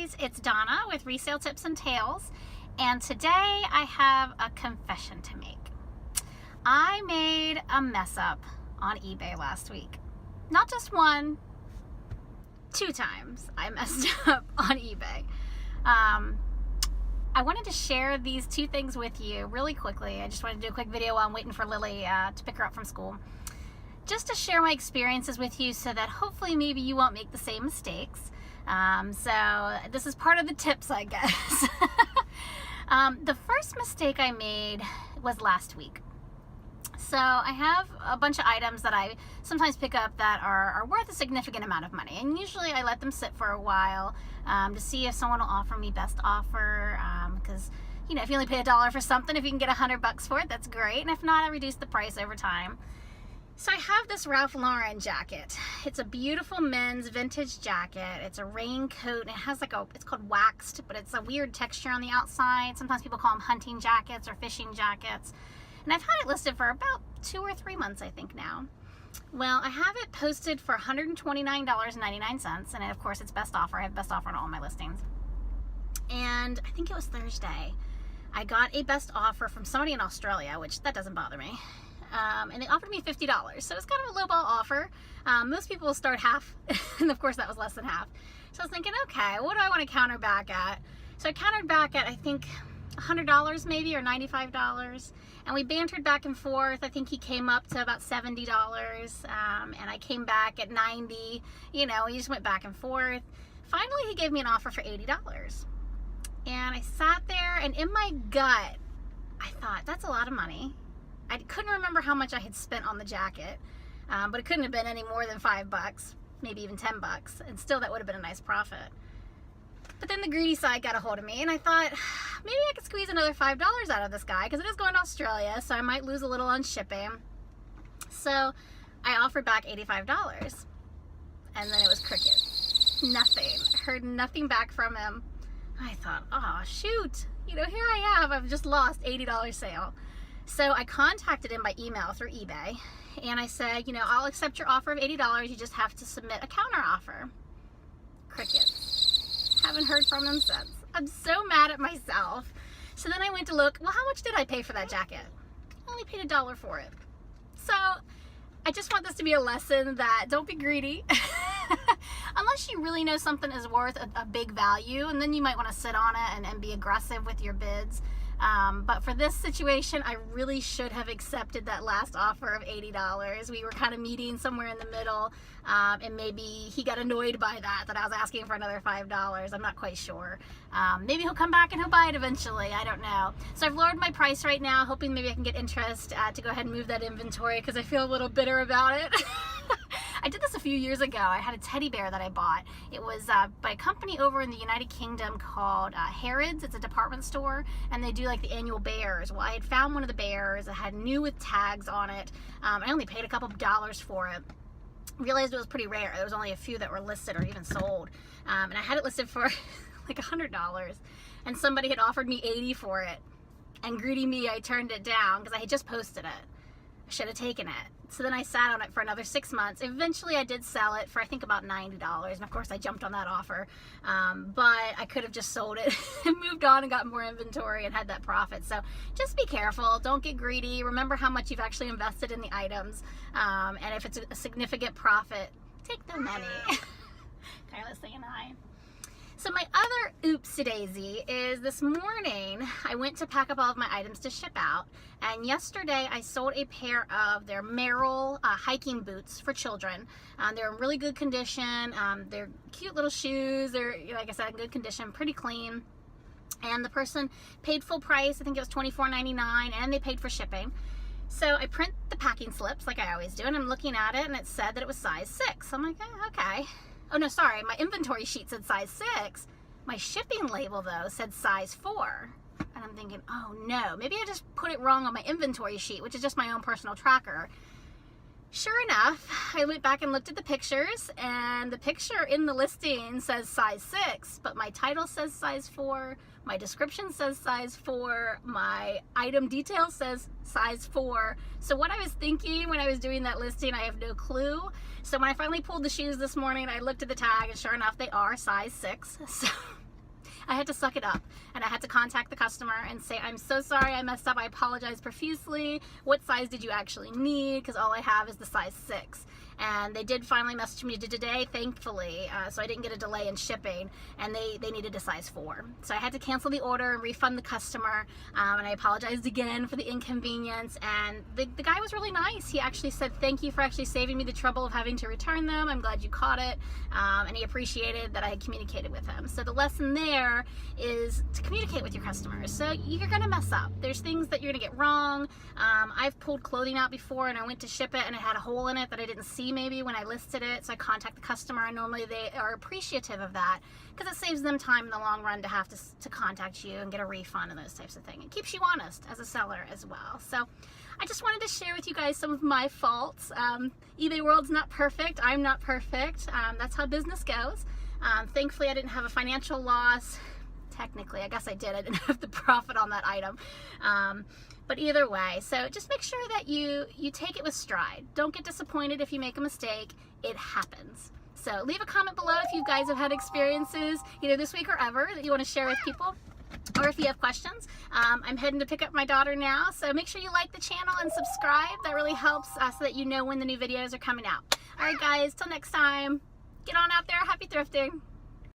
guys, it's Donna with Resale Tips and Tales, and today I have a confession to make. I made a mess up on eBay last week. Not just one, 2 times I messed up on eBay. I wanted to share these 2 things with you really quickly. I just wanted to do a quick video while I'm waiting for Lily to pick her up from school. Just to share my experiences with you so that hopefully maybe you won't make the same mistakes. So this is part of the tips, I guess. The first mistake I made was last week. So I have a bunch of items that I sometimes pick up that are worth a significant amount of money, and usually I let them sit for a while to see if someone will offer me best offer, because you know, if you only pay $1 for something, if you can get $100 for it, that's great, and if not, I reduce the price over time. So I have this Ralph Lauren jacket. It's a beautiful men's vintage jacket. It's a raincoat, and it has like it's called waxed, but it's a weird texture on the outside. Sometimes people call them hunting jackets or fishing jackets. And I've had it listed for about 2 or 3 months, I think now. Well, I have it posted for $129.99, and of course it's best offer. I have best offer on all my listings. And I think it was Thursday, I got a best offer from somebody in Australia, which that doesn't bother me. And they offered me $50, so it's kind of a lowball offer. Most people will start half, and of course that was less than half. So I was thinking, okay, what do I want to counter back at? So I countered back at, I think, $100 maybe, or $95, and we bantered back and forth. I think he came up to about $70, and I came back at $90. You know, we just went back and forth. Finally, he gave me an offer for $80, and I sat there, and in my gut, I thought, that's a lot of money. I couldn't remember how much I had spent on the jacket, but it couldn't have been any more than $5, maybe even $10, and still that would have been a nice profit. But then the greedy side got a hold of me, and I thought, maybe I could squeeze another $5 out of this guy, because it is going to Australia, so I might lose a little on shipping. So I offered back $85, and then it was cricket. Nothing. I heard nothing back from him. I thought, oh, shoot. You know, here I am. I've just lost $80 sale. So I contacted him by email through eBay, and I said, you know, I'll accept your offer of $80. You just have to submit a counter offer. Crickets. Haven't heard from him since. I'm so mad at myself. So then I went to look, well, how much did I pay for that jacket? I only paid $1 for it. So I just want this to be a lesson that don't be greedy. Unless you really know something is worth a big value, and then you might want to sit on it and be aggressive with your bids. But for this situation, I really should have accepted that last offer of $80. We were kind of meeting somewhere in the middle, and maybe he got annoyed by that I was asking for another $5. I'm not quite sure. Maybe he'll come back and he'll buy it eventually. I don't know. So I've lowered my price right now, hoping maybe I can get interest to go ahead and move that inventory, because I feel a little bitter about it. I did this a few years ago. I had a teddy bear that I bought. It was by a company over in the United Kingdom called Harrods. It's a department store, and they do like the annual bears. Well, I had found one of the bears. I had new with tags on it. I only paid a couple of dollars for it. Realized it was pretty rare. There was only a few that were listed or even sold. And I had it listed for like $100, and somebody had offered me $80 for it. And greedy me, I turned it down because I had just posted it. I should have taken it. So then I sat on it for another 6 months. Eventually I did sell it for I think about $90, and of course I jumped on that offer. But I could have just sold it and moved on and got more inventory and had that profit. So just be careful. Don't get greedy. Remember how much you've actually invested in the items. And if it's a significant profit, take the money. Kyla's saying hi. So my other oopsie daisy is this morning I went to pack up all of my items to ship out, and yesterday I sold a pair of their Merrell hiking boots for children. They're in really good condition. They're cute little shoes. They're, like I said, in good condition, pretty clean. And the person paid full price. I think it was $24.99, and they paid for shipping. So I print the packing slips like I always do, and I'm looking at it, and it said that it was size 6. I'm like, okay. Oh no, sorry, my inventory sheet said size 6. My shipping label though said size 4. And I'm thinking, oh no, maybe I just put it wrong on my inventory sheet, which is just my own personal tracker. Sure enough, I went back and looked at the pictures, and the picture in the listing says size 6, but my title says size 4, my description says size 4, my item detail says size 4. So what I was thinking when I was doing that listing, I have no clue. So when I finally pulled the shoes this morning, I looked at the tag, and sure enough, they are size 6. So I had to suck it up, and I had to contact the customer and say, I'm so sorry, I messed up, I apologize profusely. What size did you actually need? Because all I have is the size 6. And they did finally message me today, thankfully, so I didn't get a delay in shipping, and they needed a size 4. So I had to cancel the order and refund the customer, and I apologized again for the inconvenience, and the guy was really nice. He actually said, thank you for actually saving me the trouble of having to return them. I'm glad you caught it, and he appreciated that I had communicated with him. So the lesson there is to communicate with your customers. So you're gonna mess up. There's things that you're gonna get wrong. I've pulled clothing out before, and I went to ship it, and it had a hole in it that I didn't see maybe when I listed it, so I contact the customer, and normally they are appreciative of that because it saves them time in the long run to have to contact you and get a refund and those types of things. It keeps you honest as a seller as well. So I just wanted to share with you guys some of my faults. eBay world's not perfect. I'm not perfect. That's how business goes. Thankfully I didn't have a financial loss. Technically, I guess I did. I didn't have the profit on that item. But either way, so just make sure that you take it with stride. Don't get disappointed if you make a mistake. It happens. So leave a comment below if you guys have had experiences either this week or ever that you want to share with people, or if you have questions. I'm heading to pick up my daughter now, so make sure you like the channel and subscribe. That really helps so that you know when the new videos are coming out. All right guys, till next time, get on out there. Happy thrifting.